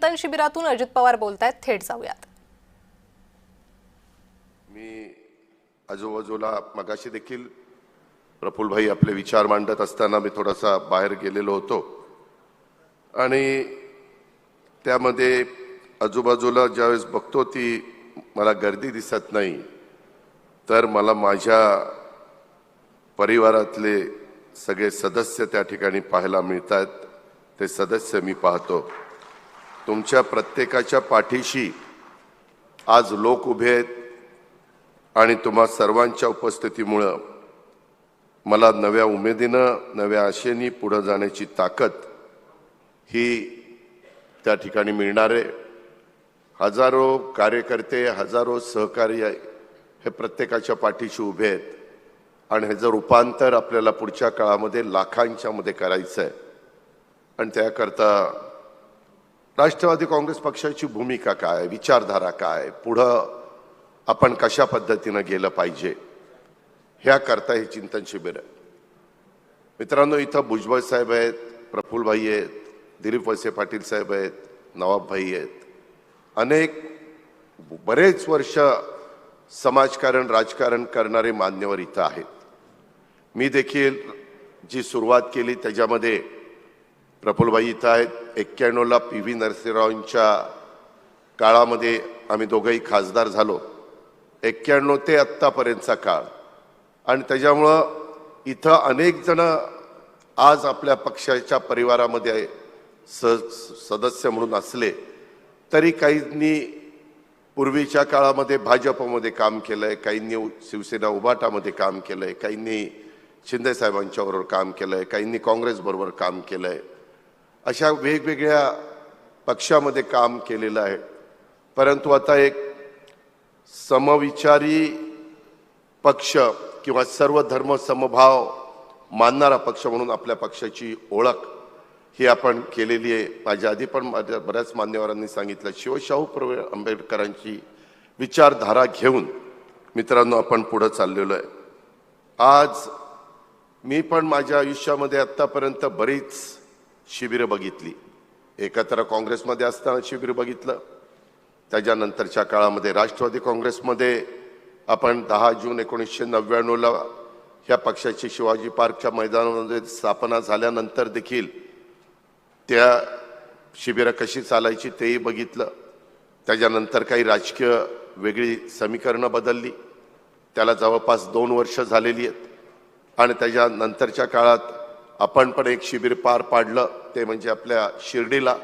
चिंतन शिबिरातून अजित पवार बोलतायत, थेट जाऊयात। मी आजूबाजूला मगाशी देखील प्रफुल्ल भाई आपले विचार मांडत असताना मी थोडासा बाहेर गेलेलो होतो आणि त्यामध्ये आजूबाजूला ज्यावेळेस बघतो ती मला गर्दी दिसत नाही, तर मला माझ्या परिवारातले सगळे सदस्य त्या ठिकाणी पाहायला मिळतात। ते सदस्य मी पाहतो। तुमच्या प्रत्येकाच्या पाठीशी आज लोक उभे आहेत आणि तुम्हा सर्वांच्या उपस्थितीमुळे मला नव्या उमेदीनं नव्या आशेने पुढे जाण्याची ताकद ही त्या ठिकाणी मिळणार आहे। हजारो कार्यकर्ते, हजारो सहकारी हे प्रत्येकाच्या पाठीशी उभे आहेत आणि हे जर रूपांतर आपल्याला पुढच्या काळामध्ये लाखांच्या मध्ये करायचं आहे आणि त्याकरता राष्ट्रवादी काँग्रेस पक्षाची भूमिका काय, विचारधारा काय, पुढं आपण कशा पद्धतीने गेलं पाहिजे, ह्याकरता हे चिंतन शिबिर आहे। मित्रांनो, इथं भुजबळ साहेब आहेत, प्रफुल्ल भाई आहेत, दिलीप वळसे पाटील साहेब आहेत, नवाब भाई आहेत, अनेक बरेच वर्ष समाजकारण राजकारण करणारे मान्यवर इथं आहेत। मी देखील जी सुरुवात केली त्याच्यामध्ये प्रफुल्ल भाई इथं आहेत। 91ला PV नरसिंहरावांच्या काळामध्ये आम्ही दोघंही खासदार झालो, 91 ते आत्तापर्यंतचा काळ, आणि त्याच्यामुळं इथं अनेक जण आज आपल्या पक्षाच्या परिवारामध्ये सदस्य म्हणून असले तरी काहींनी पूर्वीच्या काळामध्ये भाजपमध्ये काम केलंय, काहींनी शिवसेना उभाटामध्ये काम केलंय, काहींनी शिंदे साहेबांच्या बरोबर काम केलंय, काहींनी काँग्रेस बरोबर काम केलंय, अशा वेगवेगळ्या पक्षामध्ये काम केलेलं आहे। परंतु आता एक समविचारी पक्ष किंवा सर्व धर्म समभाव मानणारा पक्ष म्हणून आपल्या पक्षाची ओळख ही आपण केलेली आहे। माझ्या आधी पण माझ्या बऱ्याच मान्यवरांनी सांगितलं, शिवशाहू फुले आंबेडकरांची विचारधारा घेऊन मित्रांनो आपण पुढे चाललेलो आहे। आज मी पण माझ्या आयुष्यामध्ये आतापर्यंत बरीच शिबिरं बघितली। एकत्र काँग्रेसमध्ये असताना शिबिर बघितलं, त्याच्यानंतरच्या काळामध्ये राष्ट्रवादी काँग्रेसमध्ये आपण 10 जून 1999ला ह्या पक्षाची शिवाजी पार्कच्या मैदानामध्ये स्थापना झाल्यानंतर देखील त्या शिबिरं कशी चालायची तेही बघितलं। त्याच्यानंतर काही राजकीय वेगळी समीकरणं बदलली, त्याला जवळपास 2 वर्ष झालेली आहेत, आणि त्याच्यानंतरच्या काळात आपण पण एक शिबिर पार पाडलं, ते म्हणजे आपल्या शिर्डीला।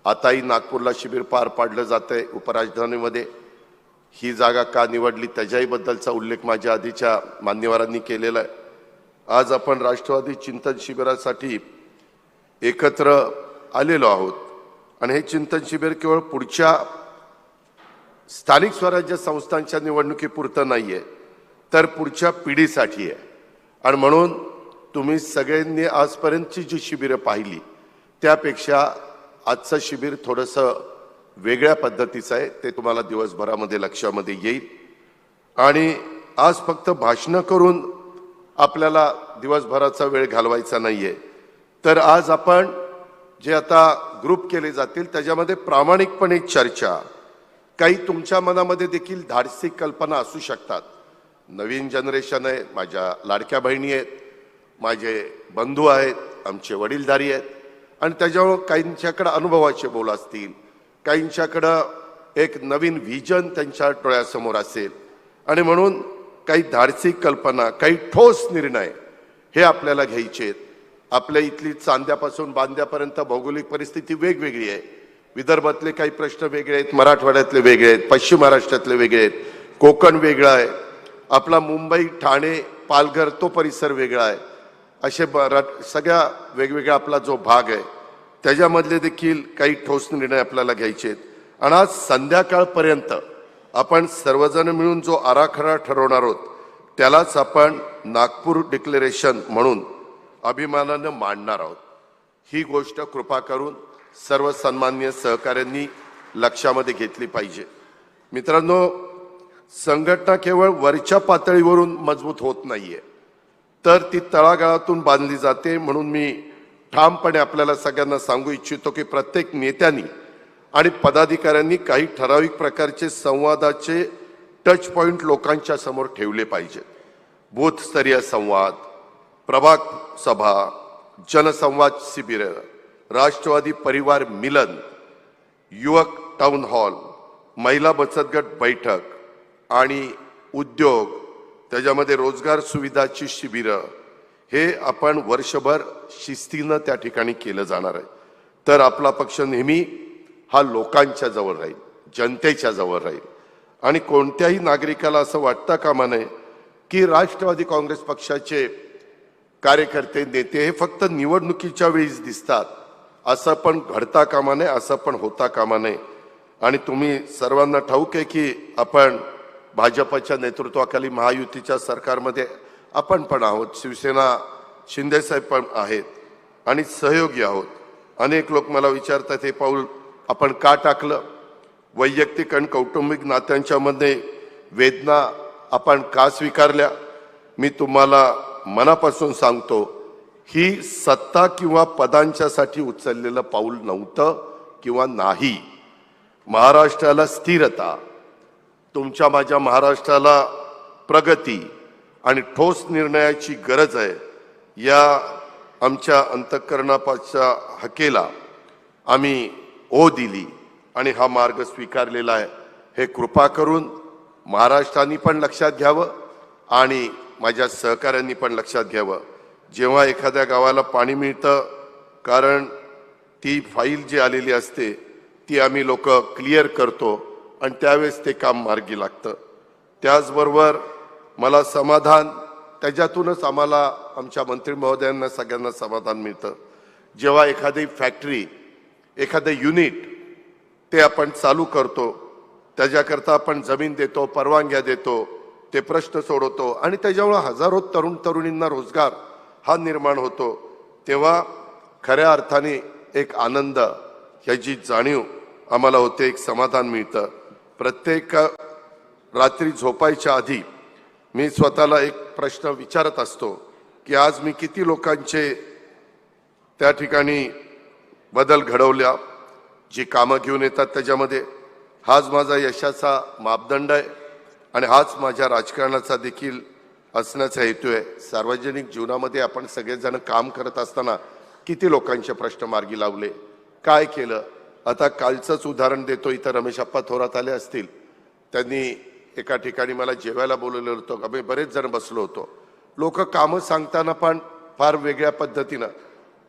आताही नागपूरला शिबिर पार पाडलं जातंय उपराजधानीमध्ये। ही जागा का निवडली त्याच्याही बद्दलचा उल्लेख माझ्या आधीच्या मान्यवरांनी केलेला आहे। आज आपण राष्ट्रवादी चिंतन शिबिरासाठी एकत्र आलेलो आहोत आणि हे चिंतन शिबिर केवळ पुढच्या स्थानिक स्वराज्य संस्थांच्या निवडणुकीपुरतं नाहीये, तर पुढच्या पिढीसाठी आहे। आणि म्हणून तुम्ही सगळ्यांनी आजपर्यंतची जी शिबिरं पाहिली त्यापेक्षा आजचं शिबिर थोडंसं वेगळ्या पद्धतीचं आहे, ते तुम्हाला दिवसभरामध्ये लक्षामध्ये येईल। आणि आज फक्त भाषणं करून आपल्याला दिवसभराचा वेळ घालवायचा नाहीये, तर आज आपण जे आता ग्रुप केले जातील त्याच्यामध्ये प्रामाणिकपणे चर्चा, काही तुमच्या मनामध्ये देखील धाडसी कल्पना असू शकतात। नवीन जनरेशन आहे, माझ्या लाडक्या बहिणी आहेत, माझे बंधू आहेत, आमचे वडीलधारी आहेत, आणि त्याच्यामुळे काहींच्याकडे अनुभवाचे बोल असतील, काहींच्याकडं एक नवीन व्हिजन त्यांच्या डोळ्यासमोर असेल, आणि म्हणून काही धाडसी कल्पना, काही ठोस निर्णय हे आपल्याला घ्यायचे आहेत। आपल्या इथली चांद्यापासून बांद्यापर्यंत भौगोलिक परिस्थिती वेगवेगळी आहे। विदर्भातले काही प्रश्न वेगळे आहेत, मराठवाड्यातले वेगळे आहेत, पश्चिम महाराष्ट्रातले वेगळे आहेत, कोकण वेगळा आहे, आपला मुंबई ठाणे पालघर तो परिसर वेगळा आहे। असे सगळ्या वेगवेगळा आपला जो भाग आहे त्याच्यामधले देखील काही ठोस निर्णय आपल्याला घ्यायचे आहेत। आणि आज संध्याकाळपर्यंत आपण सर्वजण मिळून जो आराखडा ठरवणार आहोत त्यालाच आपण नागपूर डिक्लेरेशन म्हणून अभिमानानं मांडणार आहोत। ही गोष्ट कृपा करून सर्व सन्माननीय सहकाऱ्यांनी लक्षामध्ये घेतली पाहिजे। मित्रांनो, संघटना केवळ वरच्या पातळीवरून मजबूत होत नाहीये, तर ती तळागाळातून बांधली जाते। म्हणून मी ठामपणे आपल्याला सगळ्यांना सांगू इच्छितो की प्रत्येक नेत्यांनी आणि पदाधिकाऱ्यांनी काही ठराविक प्रकारचे संवादाचे टच पॉइंट लोकांच्या समोर ठेवले पाहिजेत. बूथस्तरीय संवाद, प्रभाग सभा, जनसंवाद शिबिर, राष्ट्रवादी परिवार मिलन, युवक टाउन हॉल, महिला बचत गट बैठक आणि उद्योग, त्याच्यामध्ये रोजगार सुविधाची शिबिरं, हे आपण वर्षभर शिस्तीनं त्या ठिकाणी केलं जाणार आहे. तर आपला पक्ष नेहमी हा लोकांच्या जवळ राहील, जनतेच्या जवळ राहील. आणि कोणत्याही नागरिकाला असं वाटता कामा नये की राष्ट्रवादी काँग्रेस पक्षाचे कार्यकर्ते नेते हे फक्त निवडणुकीच्या वेळीच दिसतात, असं पण घडता कामा नये, असं पण होता कामा नये. आणि तुम्ही सर्वांना ठाऊक आहे की आपण भाजपच्या नेतृत्वाखाली महायुतीच्या सरकारमध्ये आपण पण आहोत, शिवसेना शिंदेसाहेब पण आहेत आणि सहयोगी आहोत. अनेक लोक मला विचारतात हे पाऊल आपण का टाकलं, वैयक्तिक आणि कौटुंबिक नात्यांच्या मध्ये वेदना आपण का स्वीकारल्या. मी तुम्हाला मनापासून सांगतो, ही सत्ता किंवा पदांच्यासाठी उचललेलं पाऊल नव्हतं किंवा नाही. महाराष्ट्राला स्थिरता, तुमच्या माझ्या महाराष्ट्राला प्रगती आणि ठोस निर्णयाची गरज आहे. या आमच्या अंतःकरणाच्या हकेला आम्ही ओ दिली आणि हा मार्ग स्वीकारलेला आहे. हे कृपा करून महाराष्ट्राने पण लक्षात घ्यावं आणि माझ्या सहकाऱ्यांनी पण लक्षात घ्यावं. जेव्हा एखाद्या गावाला पाणी मिळतं, कारण ती फाईल जी आलेली असते ती आम्ही लोक क्लिअर करतो आणि त्यावेळेस ते काम मार्गी लागतं. त्याचबरोबर मला समाधान, त्याच्यातूनच आम्हाला आमच्या मंत्री महोदयांना सगळ्यांना समाधान मिळतं, जेव्हा एखादी फॅक्टरी, एखादं युनिट ते आपण चालू करतो, त्याच्याकरता आपण जमीन देतो, परवानग्या देतो, ते प्रश्न सोडवतो आणि त्याच्यामुळे हजारो तरुण तरुणींना रोजगार हा निर्माण होतो, तेव्हा खऱ्या अर्थाने एक आनंद, ह्याची जाणीव आम्हाला होते, एक समाधान मिळतं. प्रत्येक रात्री झोपायच्या आधी मी स्वतःला एक प्रश्न विचारत असतो की आज मी किती लोकांचे त्या ठिकाणी बदल घडवल्या, जी कामं घेऊन येतात त्याच्यामध्ये. हाच माझा यशाचा मापदंड आहे आणि हाच माझ्या राजकारणाचा देखील असण्याचा हेतू आहे. सार्वजनिक जीवनामध्ये आपण सगळेजण काम करत असताना किती लोकांचे प्रश्न मार्गी लावले, काय केलं. आता कालचंच उदाहरण देतो, इथं रमेशप्पा थोरात आले असतील, त्यांनी एका ठिकाणी मला जेवायला बोलवलं होतं. आम्ही बरेच जण बसलो होतो. लोक कामं सांगताना पण फार वेगळ्या पद्धतीनं,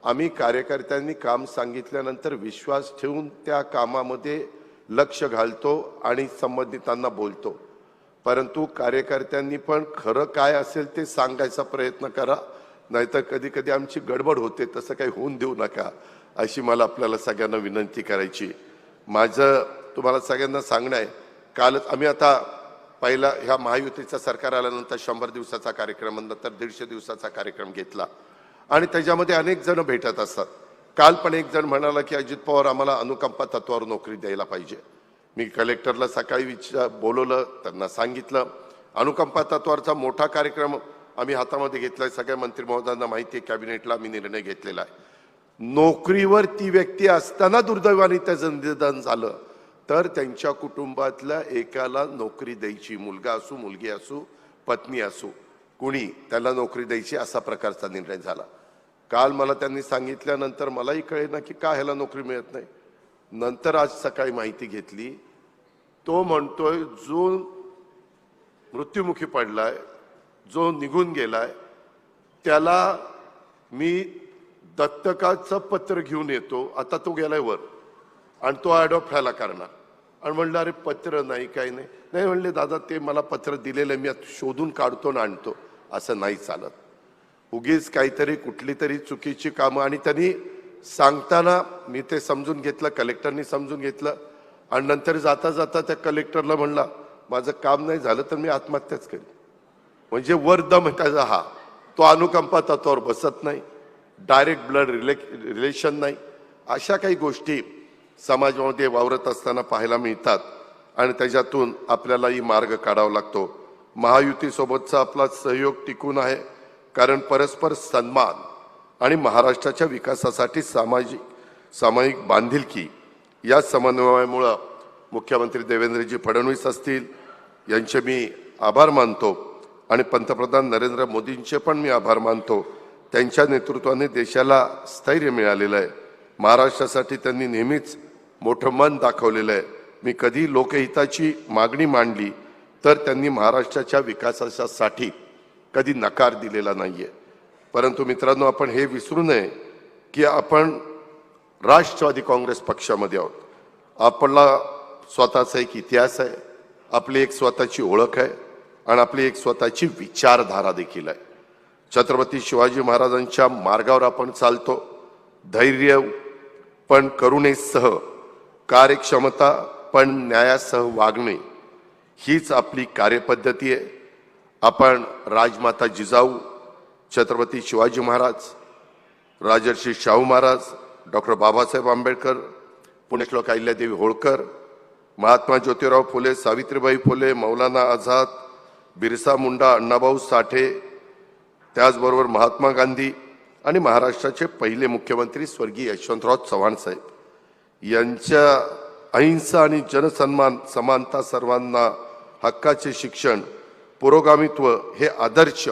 आम्ही कार्यकर्त्यांनी काम सांगितल्यानंतर विश्वास ठेवून त्या कामामध्ये लक्ष घालतो आणि संबंधितांना बोलतो. परंतु कार्यकर्त्यांनी पण खरं काय असेल ते सांगायचा प्रयत्न करा, नाहीतर कधी कधी आमची गडबड होते, तसं काही होऊन देऊ नका, अशी मला आपल्याला सगळ्यांना विनंती करायची. माझं तुम्हाला सगळ्यांना सांगणं आहे, कालच आम्ही आता पहिला ह्या महायुतीचं सरकार आल्यानंतर 100 दिवसाचा कार्यक्रम, नंतर 150 दिवसाचा कार्यक्रम घेतला आणि त्याच्यामध्ये अनेक जण भेटत असतात. काल पण एक जण म्हणाला की अजित पवार आम्हाला अनुकंपा तत्वावर नोकरी द्यायला पाहिजे. मी कलेक्टरला सकाळी बोलवलं, त्यांना सांगितलं अनुकंपा तत्वावरचा मोठा कार्यक्रम आम्ही हातामध्ये घेतलाय. सगळ्या मंत्री महोदयांना माहिती आहे, कॅबिनेटला आम्ही निर्णय घेतलेला आहे. नोकरीवर ती व्यक्ती असताना दुर्दैवाने त्याचं निधन झालं तर त्यांच्या कुटुंबातल्या एकाला नोकरी द्यायची, मुलगा असू, मुलगी असू, पत्नी असू, कुणी त्याला नोकरी द्यायची, असा प्रकारचा निर्णय झाला. काल मला त्यांनी सांगितल्यानंतर मलाही कळेना की का ह्याला नोकरी मिळत नाही. नंतर आज सकाळी माहिती घेतली, तो म्हणतोय जो मृत्युमुखी पडलाय, जो निघून गेलाय, त्याला मी दत्तकाचं पत्र घेऊन येतो. आता तो गेलाय वर आणि तो ॲडॉप्ट व्हायला करणार. आणि म्हणलं अरे पत्र नाही, काही नाही. नाही म्हणले दादा ते मला पत्र दिलेलं मी शोधून काढतो ना आणतो, असं नाही चालत. उगीच काहीतरी कुठली तरी चुकीची कामं. आणि त्यांनी सांगताना मी ते समजून घेतलं, कलेक्टरनी समजून घेतलं आणि नंतर जाता जाता त्या कलेक्टरला म्हणला माझं काम नाही झालं तर मी आत्महत्याच करेन. म्हणजे वरदम त्याचा हा, तो अनुकंपा तत्वावर बसत नाही, डायरेक्ट ब्लड रिलेशन नाही. अशा काही गोष्टी समाजामध्ये वावरत असताना पाहायला मिळतात आणि त्याच्यातून आपल्यालाही मार्ग काढावा लागतो. महायुतीसोबतचा आपला सहयोग टिकून आहे, कारण परस्पर सन्मान आणि महाराष्ट्राच्या विकासासाठी सामायिक बांधिलकी या समन्वयामुळं मुख्यमंत्री देवेंद्रजी फडणवीस असतील यांचे मी आभार मानतो आणि पंतप्रधान नरेंद्र मोदींचे पण मी आभार मानतो. त्यांच्या नेतृत्वाने देशाला स्थैर्य मिळालेलं आहे. महाराष्ट्रासाठी त्यांनी नेहमीच मोठं मन दाखवलेलं आहे. मी कधी लोकहिताची मागणी मांडली तर त्यांनी महाराष्ट्राच्या विकासासाठी कधी नकार दिलेला नाहीये. परंतु मित्रांनो, आपण हे विसरू नये की आपण राष्ट्रवादी काँग्रेस पक्षामध्ये आहोत. आपला स्वतःचा एक इतिहास आहे, आपली एक स्वतःची ओळख आहे आणि आपली एक स्वतःची विचारधारा देखील आहे. छत्रपती शिवाजी महाराजांच्या मार्गावर आपण चालतो. धैर्य पण करुणेसह, कार्यक्षमता पण न्यायासह वागणे हीच आपली कार्यपद्धती आहे. आपण राजमाता जिजाऊ, छत्रपती शिवाजी महाराज, राजर्षी शाहू महाराज, डॉक्टर बाबासाहेब आंबेडकर, पुण्यश्लोक अहिल्यादेवी होळकर, महात्मा ज्योतिराव फुले, सावित्रीबाई फुले, मौलाना आझाद, बिरसा मुंडा, अण्णाभाऊ साठे, त्याचबरोबर महात्मा गांधी आणि महाराष्ट्राचे पहिले मुख्यमंत्री स्वर्गीय यशवंतराव चव्हाण साहेब यांच्या अहिंसा आणि जनसन्मान, समानता, सर्वांना हक्काचे शिक्षण, पुरोगामित्व हे आदर्श